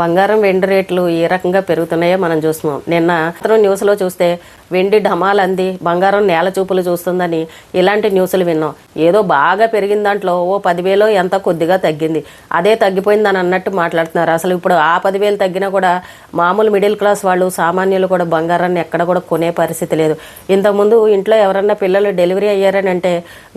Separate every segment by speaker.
Speaker 1: బంగారం వెండి రేట్లు ఏ రకంగా పెరుగుతున్నాయో మనం చూస్తున్నాం. నిన్న న్యూస్లో చూస్తే వెండి ఢమాలంది, బంగారం నేల చూపులు చూస్తుందని ఇలాంటి న్యూస్లు విన్నాం. ఏదో బాగా పెరిగిన దాంట్లో ఓ 10,000 ఎంత కొద్దిగా తగ్గింది, అదే తగ్గిపోయిందని అన్నట్టు మాట్లాడుతున్నారు. అసలు ఇప్పుడు ఆ 10,000 తగ్గినా కూడా మామూలు మిడిల్ క్లాస్ వాళ్ళు, సామాన్యులు కూడా బంగారాన్ని ఎక్కడ కూడా కొనే పరిస్థితి లేదు. ఇంతకుముందు ఇంట్లో ఎవరన్నా పిల్లలు డెలివరీ అయ్యారని అంటే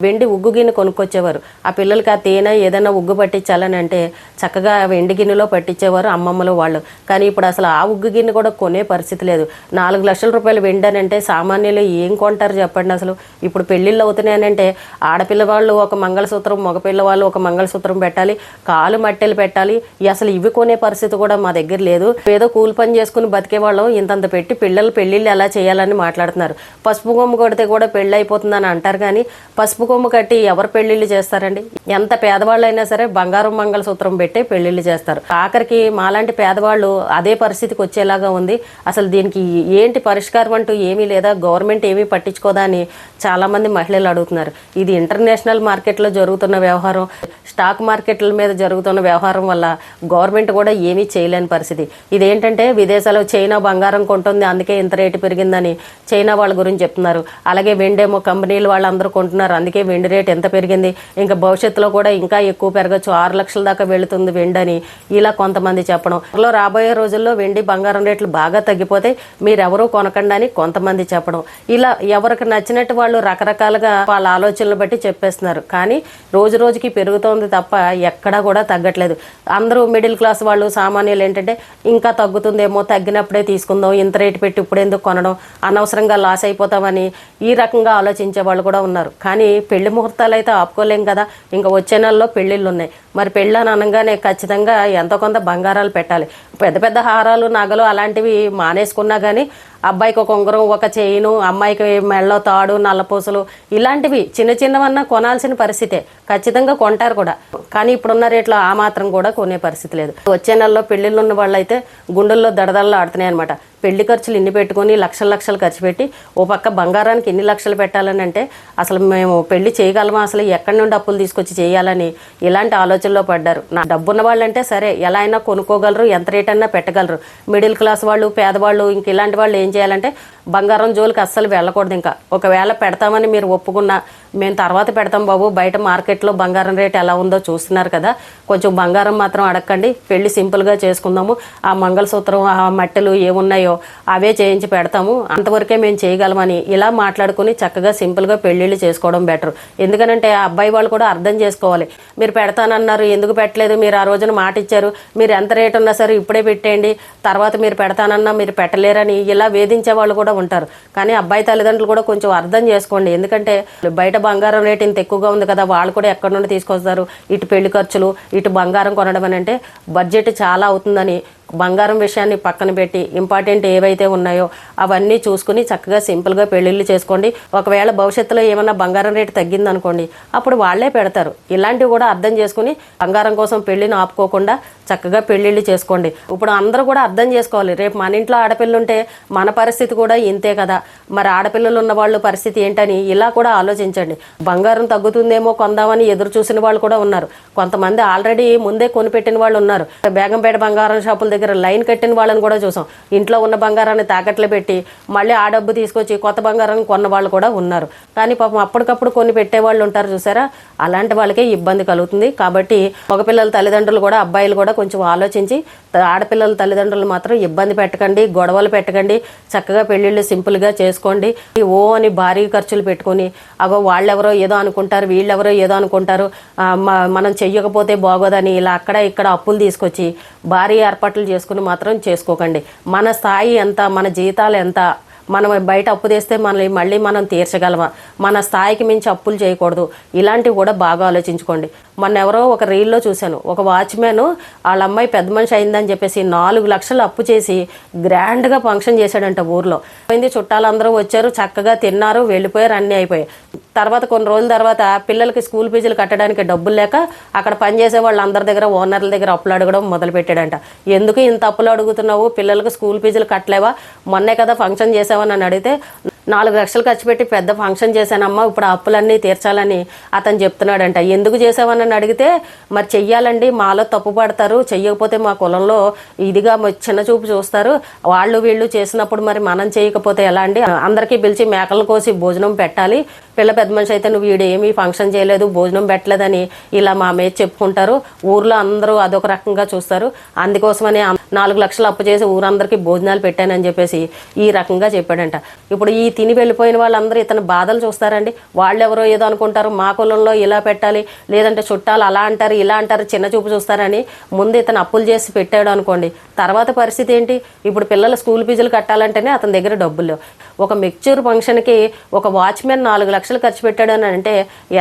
Speaker 1: వెండి ఉగ్గు గిన్నె కొనుక్కొచ్చేవారు. ఆ పిల్లలకి ఆ తేనె ఏదైనా ఉగ్గు పట్టించాలని అంటే చక్కగా వెండి గిన్నెలో పట్టించేవారు అమ్మమ్మలు వాళ్ళు. కానీ ఇప్పుడు అసలు ఆ ఉగ్గు గిన్నె కూడా కొనే పరిస్థితి లేదు. 4 లక్షల రూపాయలు వెండి అని అంటే సామాన్యులు ఏం కొంటారు చెప్పండి. అసలు ఇప్పుడు పెళ్ళిళ్ళు అవుతున్నాయని అంటే ఆడపిల్ల వాళ్ళు ఒక మంగళసూత్రం, మగపిల్ల వాళ్ళు ఒక మంగళసూత్రం పెట్టాలి, కాలు మట్టెలు పెట్టాలి. అసలు ఇవి కొనే పరిస్థితి కూడా మా దగ్గర లేదు. ఏదో కూలి పని చేసుకుని బతికే వాళ్ళం ఇంతంత పెట్టి పెళ్ళిళ్ళు ఎలా చేయాలని మాట్లాడుతున్నారు. పసుపు కొమ్ము కొడితే కూడా పెళ్ళి అయిపోతుందని అంటారు, కానీ పసుపు కొమ్ము కట్టి ఎవరు పెళ్ళిళ్ళు చేస్తారండి? ఎంత పేదవాళ్ళు అయినా సరే బంగారం మంగళసూత్రం పెట్టి పెళ్ళిళ్ళు చేస్తారు. ఆఖరికి మాలాంటి పేదవాళ్ళు అదే పరిస్థితికి వచ్చేలాగా ఉంది. అసలు దీనికి ఏంటి పరిష్కారం అంటూ ఏమీ లేదా, గవర్నమెంట్ ఏమీ పట్టించుకోదా అని చాలామంది మహిళలు అడుగుతున్నారు. ఇది ఇంటర్నేషనల్ మార్కెట్లో జరుగుతున్న వ్యవహారం, స్టాక్ మార్కెట్ల మీద జరుగుతున్న వ్యవహారం వల్ల గవర్నమెంట్ కూడా ఏమీ చేయలేని పరిస్థితి. ఇదేంటంటే విదేశాల్లో చైనా బంగారం కొంటుంది, అందుకే ఇంత రేటు పెరిగిందని చైనా వాళ్ళ గురించి చెప్తున్నారు. అలాగే వెండేమో కంపెనీలు వాళ్ళందరూ కొంటున్నారు, అందుకే వెండి రేటు ఎంత పెరిగింది, ఇంకా భవిష్యత్తులో కూడా ఇంకా ఎక్కువ పెరగచ్చు, 6 లక్షల దాకా వెళుతుంది వెండి అని ఇలా కొంతమంది చెప్పడం. రాబోయే రోజుల్లో వెండి బంగారం రేట్లు బాగా తగ్గిపోతే మీరెవరూ కొనకండి అని కొంతమంది చెప్పడం. ఇలా ఎవరికి నచ్చినట్టు వాళ్ళు రకరకాలుగా వాళ్ళ ఆలోచనలు బట్టి చెప్పేస్తున్నారు. కానీ రోజు రోజుకి పెరుగుతోంది తప్ప ఎక్కడా కూడా తగ్గట్లేదు. అందరూ మిడిల్ క్లాస్ వాళ్ళు, సామాన్యులు ఏంటంటే ఇంకా తగ్గుతుందేమో, తగ్గినప్పుడే తీసుకుందాం, ఇంత రేటు పెట్టి ఇప్పుడు ఎందుకు కొనడం, అనవసరంగా లాస్ అయిపోతామని ఈ రకంగా ఆలోచించే వాళ్ళు కూడా ఉన్నారు. కానీ పెళ్లి ముహూర్తాలు అయితే ఆపుకోలేం కదా, ఇంకా వచ్చే నెలలో పెళ్ళిళ్ళు ఉన్నాయి. మరి పెళ్ళి అని అనగానే ఖచ్చితంగా ఎంతో కొంత బంగారాలు పెట్టాలి. పెద్ద పెద్ద హారాలు, నగలు అలాంటివి మానేసుకున్నా కానీ అబ్బాయికి ఒక ఉంగరం, ఒక చైను, అమ్మాయికి మెళ్ళో తాడు, నల్లపూసలు ఇలాంటివి చిన్న చిన్నవన్నా కొనాల్సిన పరిస్థితే. ఖచ్చితంగా కొంటారు కూడా, కానీ ఇప్పుడున్న రేట్లో ఆ మాత్రం కూడా కొనే పరిస్థితి లేదు. వచ్చే నెలలో పెళ్ళిళ్ళు ఉన్న వాళ్ళు అయితే గుండెల్లో దడదడలు ఆడుతున్నాయి అనమాట. పెళ్లి ఖర్చులు ఇన్ని పెట్టుకొని లక్షలు ఖర్చు పెట్టి ఓ పక్క బంగారానికి ఎన్ని లక్షలు పెట్టాలని అంటే అసలు మేము పెళ్లి చేయగలమా, అసలు ఎక్కడి నుండి అప్పులు తీసుకొచ్చి చేయాలని ఇలాంటి ఆలోచనలో పడ్డారు. నా డబ్బున్న వాళ్ళంటే సరే ఎలా అయినా కొనుక్కోగలరు, ఎంత రేట్ అయినా పెట్టగలరు. మిడిల్ క్లాస్ వాళ్ళు, పేదవాళ్ళు, ఇంక ఇలాంటి వాళ్ళు ఏం చేయాలంటే బంగారం జోలికి అస్సలు వెళ్ళకూడదు. ఇంకా ఒకవేళ పెడతామని మీరు ఒప్పుకున్నా మేము తర్వాత పెడతాం బాబు, బయట మార్కెట్లో బంగారం రేట్ ఎలా ఉందో చూస్తున్నారు కదా, కొంచెం బంగారం మాత్రం అడగండి, పెళ్లి సింపుల్గా చేసుకుందాము, ఆ మంగళసూత్రం, ఆ మట్టెలు ఏమున్నాయో అవే చేయించి పెడతాము, అంతవరకే మేము చేయగలమని ఇలా మాట్లాడుకుని చక్కగా సింపుల్గా పెళ్ళిళ్ళు చేసుకోవడం బెటర్. ఎందుకనంటే ఆ అబ్బాయి వాళ్ళు కూడా అర్థం చేసుకోవాలి. మీరు పెడతానన్నారు, ఎందుకు పెట్టలేదు, మీరు ఆ రోజున మాట ఇచ్చారు, మీరు ఎంత రేటు ఉన్నా సరే ఇప్పుడే పెట్టేయండి, తర్వాత మీరు పెడతానన్నా మీరు పెట్టలేరని ఇలా వేధించే వాళ్ళు కూడా ఉంటారు. కానీ అబ్బాయి తల్లిదండ్రులు కూడా కొంచెం అర్థం చేసుకోండి. ఎందుకంటే బయట బంగారం రేటు ఇంత ఎక్కువగా ఉంది కదా, వాళ్ళు కూడా ఎక్కడి నుండి తీసుకొస్తారు, ఇటు పెళ్లి ఖర్చులు, ఇటు బంగారం కొనడం అని అంటే బడ్జెట్ చాలా అవుతుందని బంగారం విషయాన్ని పక్కన పెట్టి ఇంపార్టెంట్ ఏవైతే ఉన్నాయో అవన్నీ చూసుకుని చక్కగా సింపుల్గా పెళ్ళిళ్ళు చేసుకోండి. ఒకవేళ భవిష్యత్తులో ఏమన్నా బంగారం రేటు తగ్గిందనుకోండి, అప్పుడు వాళ్ళే పెడతారు. ఇలాంటివి కూడా అర్థం చేసుకుని బంగారం కోసం పెళ్ళిని ఆపుకోకుండా చక్కగా పెళ్ళిళ్ళు చేసుకోండి. ఇప్పుడు అందరూ కూడా అర్థం చేసుకోవాలి, రేపు మన ఇంట్లో ఆడపిల్లలు ఉంటే మన పరిస్థితి కూడా ఇంతే కదా, మరి ఆడపిల్లలు ఉన్న వాళ్ళ పరిస్థితి ఏంటని ఇలా కూడా ఆలోచించండి. బంగారం తగ్గుతుందేమో కొందామని ఎదురు చూసిన వాళ్ళు కూడా ఉన్నారు. కొంతమంది ఆల్రెడీ ముందే కొనిపెట్టిన వాళ్ళు ఉన్నారు. బేగంపేట బంగారం షాపుల దగ్గర లైన్ కట్టిన వాళ్ళని కూడా చూసాం. ఇంట్లో ఉన్న బంగారాన్ని తాకట్లు పెట్టి మళ్ళీ ఆ డబ్బు తీసుకొచ్చి కొత్త బంగారాన్ని కొన్న వాళ్ళు కూడా ఉన్నారు. కానీ పాపం అప్పటికప్పుడు కొని పెట్టే వాళ్ళు ఉంటారు చూసారా, అలాంటి వాళ్ళకే ఇబ్బంది కలుగుతుంది. కాబట్టి మగపిల్లల తల్లిదండ్రులు కూడా, అబ్బాయిలు కూడా కొంచెం ఆలోచించి ఆడపిల్లల తల్లిదండ్రులు మాత్రం ఇబ్బంది పెట్టకండి, గొడవలు పెట్టకండి, చక్కగా పెళ్ళిళ్ళు సింపుల్గా చేసుకోండి. ఓ అని భారీ ఖర్చులు పెట్టుకొని అగో వాళ్ళెవరో ఏదో అనుకుంటారు, వీళ్ళెవరో ఏదో అనుకుంటారు, మనం చెయ్యకపోతే బాగోదని ఇలా అక్కడ ఇక్కడ అప్పులు తీసుకొచ్చి భారీ ఏర్పాట్లు చేసుకుని మాత్రం చేసుకోకండి. మన స్థాయి ఎంత, మన జీతాలు ఎంత, మనం బయట అప్పు తెస్తే మళ్ళీ మనం తీర్చగలమా, మన స్థాయికి మించి అప్పులు చేయకూడదు. ఇలాంటివి కూడా బాగా ఆలోచించుకోండి. మొన్న ఎవరో ఒక రీల్లో చూశాను, ఒక వాచ్మెన్ వాళ్ళ అమ్మాయి పెద్ద మనిషి అయిందని చెప్పేసి 4 లక్షలు అప్పు చేసి గ్రాండ్గా ఫంక్షన్ చేశాడంట ఊర్లో. చుట్టాలందరూ వచ్చారు, చక్కగా తిన్నారు, వెళ్ళిపోయారు, అన్నీ అయిపోయాయి. తర్వాత కొన్ని రోజుల తర్వాత పిల్లలకి స్కూల్ ఫీజులు కట్టడానికి డబ్బులు లేక అక్కడ పనిచేసే వాళ్ళందరి దగ్గర, ఓనర్ల దగ్గర అప్పులు అడగడం మొదలుపెట్టాడంట. ఎందుకు ఇంత అప్పులు అడుగుతున్నావు, పిల్లలకు స్కూల్ ఫీజులు కట్టలేవా, మొన్నే కదా ఫంక్షన్ చేసావని అని అడిగితే 4 లక్షలు ఖర్చు పెట్టి పెద్ద ఫంక్షన్ చేశానమ్మా, ఇప్పుడు ఆ అప్పులన్నీ తీర్చాలని అతను చెప్తున్నాడంట. ఎందుకు చేసావని అడిగితే మరి చెయ్యాలండి, మాలో తప్పు పడతారు, చెయ్యకపోతే మా కులంలో ఇదిగా చిన్న చూపు చూస్తారు, వాళ్ళు వీళ్ళు చేసినప్పుడు మరి మనం చేయకపోతే ఎలా అండి, అందరికీ పిలిచి మేకలను కోసి భోజనం పెట్టాలి, పిల్ల పెద్ద మనిషి అయితే నువ్వు వీడు ఏమీ ఫంక్షన్ చేయలేదు, భోజనం పెట్టలేదని ఇలా మా మీద చెప్పుకుంటారు, ఊర్లో అందరూ అదొక రకంగా చూస్తారు, అందుకోసమని 4 లక్షలు అప్పు చేసి ఊరందరికీ భోజనాలు పెట్టానని చెప్పేసి ఈ రకంగా చెప్పాడంట. ఇప్పుడు ఈ తిని వెళ్ళిపోయిన వాళ్ళందరూ ఇతను బాధలు చూస్తారండి. వాళ్ళెవరో ఏదో అనుకుంటారు, మా కులంలో ఇలా పెట్టాలి, లేదంటే చుట్టాలు అలా అంటారు ఇలా అంటారు, చిన్న చూపు చూస్తారని ముందు ఇతను అప్పులు చేసి పెట్టాడు అనుకోండి, తర్వాత పరిస్థితి ఏంటి? ఇప్పుడు పిల్లల స్కూల్ ఫీజులు కట్టాలంటేనే అతని దగ్గర డబ్బులు లేవు. ఒక మెచ్యూర్ ఫంక్షన్కి ఒక వాచ్మెన్ 4 లక్షలు ఖర్చు పెట్టాడు అని అంటే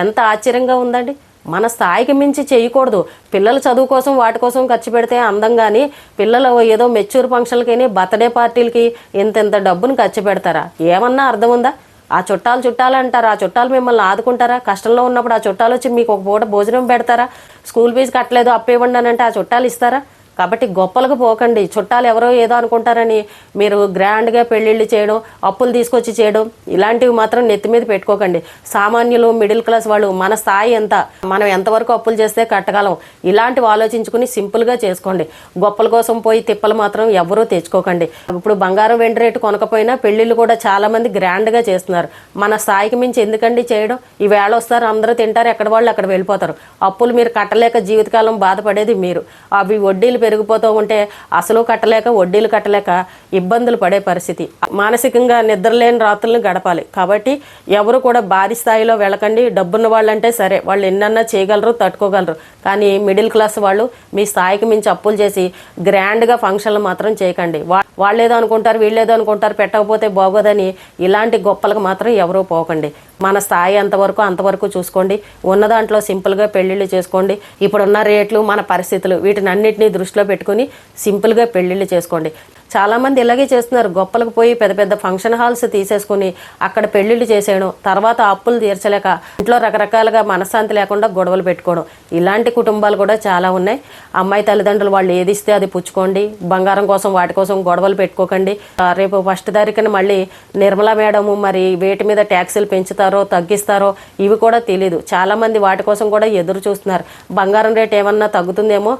Speaker 1: ఎంత ఆశ్చర్యంగా ఉందండి. మన స్థాయికి మించి చేయకూడదు. పిల్లల చదువు కోసం వాటి కోసం ఖర్చు పెడితే అందం, కానీ పిల్లలు ఏదో మెచ్యూర్ ఫంక్షన్లకి బర్త్డే పార్టీలకి ఇంత డబ్బును ఖర్చు పెడతారా? ఏమన్నా అర్థం ఉందా? ఆ చుట్టాలు అంటారా? ఆ చుట్టాలు మిమ్మల్ని ఆదుకుంటారా? కష్టంలో ఉన్నప్పుడు ఆ చుట్టాలు వచ్చి మీకు ఒక పూట భోజనం పెడతారా? స్కూల్ ఫీజు కట్టలేదు అప్పు ఇవ్వండి అని అంటే ఆ చుట్టాలు ఇస్తారా? కాబట్టి గొప్పలకు పోకండి. చుట్టాలు ఎవరో ఏదో అనుకుంటారని మీరు గ్రాండ్గా పెళ్ళిళ్ళు చేయడం, అప్పులు తీసుకొచ్చి చేయడం ఇలాంటివి మాత్రం నెత్తి మీద పెట్టుకోకండి. సామాన్యులు, మిడిల్ క్లాస్ వాళ్ళు మన స్థాయి ఎంత, మనం ఎంతవరకు అప్పులు చేస్తే కట్టగలం, ఇలాంటివి ఆలోచించుకుని సింపుల్గా చేసుకోండి. గొప్పల కోసం పోయి తిప్పలు మాత్రం ఎవరూ తెచ్చుకోకండి. ఇప్పుడు బంగారం వెండి రేటు కొనకపోయినా పెళ్ళిళ్ళు కూడా చాలామంది గ్రాండ్గా చేస్తున్నారు. మన స్థాయికి మించి ఎందుకండి చేయడం? ఈ వేళ వస్తారు, అందరూ తింటారు, ఎక్కడ వాళ్ళు అక్కడ వెళ్ళిపోతారు. అప్పులు మీరు కట్టలేక జీవితకాలం బాధపడేది మీరు. అవి వడ్డీలు పెరిగిపోతూ ఉంటే అసలు కట్టలేక వడ్డీలు కట్టలేక ఇబ్బందులు పడే పరిస్థితి. మానసికంగా నిద్రలేని రాత్రులను గడపాలి. కాబట్టి ఎవరు కూడా భారీ స్థాయిలో వెళ్ళకండి. డబ్బున్న వాళ్ళంటే సరే, వాళ్ళు ఎన్నన్నా చేయగలరు, తట్టుకోగలరు. కానీ మిడిల్ క్లాస్ వాళ్ళు మీ స్థాయికి మించి అప్పులు చేసి గ్రాండ్గా ఫంక్షన్లు మాత్రం చేయకండి. వాళ్ళేదో అనుకుంటారు, వీళ్ళేదో అనుకుంటారు, పెట్టకపోతే బాగోదని ఇలాంటి గొప్పలకు మాత్రం ఎవరూ పోకండి. మన స్థాయి అంతవరకు చూసుకోండి. ఉన్న దాంట్లో సింపుల్గా పెళ్ళిళ్ళు చేసుకోండి. ఇప్పుడున్న రేట్లు, మన పరిస్థితులు, వీటిని అన్నింటినీ దృష్టిలో పెట్టుకుని సింపుల్గా పెళ్ళిళ్ళు చేసుకోండి. చాలామంది ఇలాగే చేస్తున్నారు. గొప్పలకు పోయి పెద్ద పెద్ద ఫంక్షన్ హాల్స్ తీసేసుకుని అక్కడ పెళ్ళిళ్ళు చేసేయడం, తర్వాత అప్పులు తీర్చలేక ఇంట్లో రకరకాలుగా మనశ్శాంతి లేకుండా గొడవలు పెట్టుకోవడం, ఇలాంటి కుటుంబాలు కూడా చాలా ఉన్నాయి. అమ్మాయి తల్లిదండ్రులు వాళ్ళు ఏది ఇస్తే అది పుచ్చుకోండి. బంగారం కోసం వాటి కోసం గొడవలు పెట్టుకోకండి. రేపు 1 తారీఖున మళ్ళీ నిర్మలా మేడము మరి వేటి మీద ట్యాక్సులు పెంచుతారో తగ్గిస్తారో ఇవి కూడా తెలీదు. చాలామంది వాటి కోసం కూడా ఎదురు చూస్తున్నారు. బంగారం రేటు ఏమన్నా తగ్గుతుందేమో,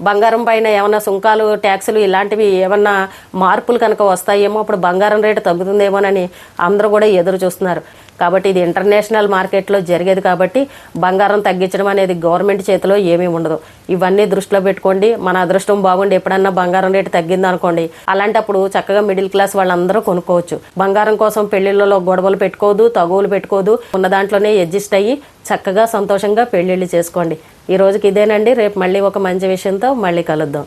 Speaker 1: బంగారం పైన ఏమన్నా సుంకాలు, ట్యాక్సులు ఇలాంటివి ఏమన్నా మార్పులు కనుక వస్తాయేమో, అప్పుడు బంగారం రేటు తగ్గుతుందేమోనని అందరూ కూడా ఎదురు చూస్తున్నారు. కాబట్టి ఇది ఇంటర్నేషనల్ మార్కెట్లో జరిగేది కాబట్టి బంగారం తగ్గించడం అనేది గవర్నమెంట్ చేతిలో ఏమీ ఉండదు. ఇవన్నీ దృష్టిలో పెట్టుకోండి. మన అదృష్టం బాగుండి ఎప్పుడన్నా బంగారం రేటు తగ్గింది అనుకోండి, అలాంటప్పుడు చక్కగా మిడిల్ క్లాస్ వాళ్ళందరూ కొనుక్కోవచ్చు. బంగారం కోసం పెళ్లిళ్ళలో గొడవలు పెట్టుకోదు, తగువులు పెట్టుకోదు. ఉన్న దాంట్లోనే అడ్జస్ట్ అయ్యి చక్కగా సంతోషంగా పెళ్ళిళ్ళు చేసుకోండి. ఈ రోజుకి ఇదేనండి. రేపు మళ్ళీ ఒక మంచి విషయంతో మళ్ళీ కలుద్దాం.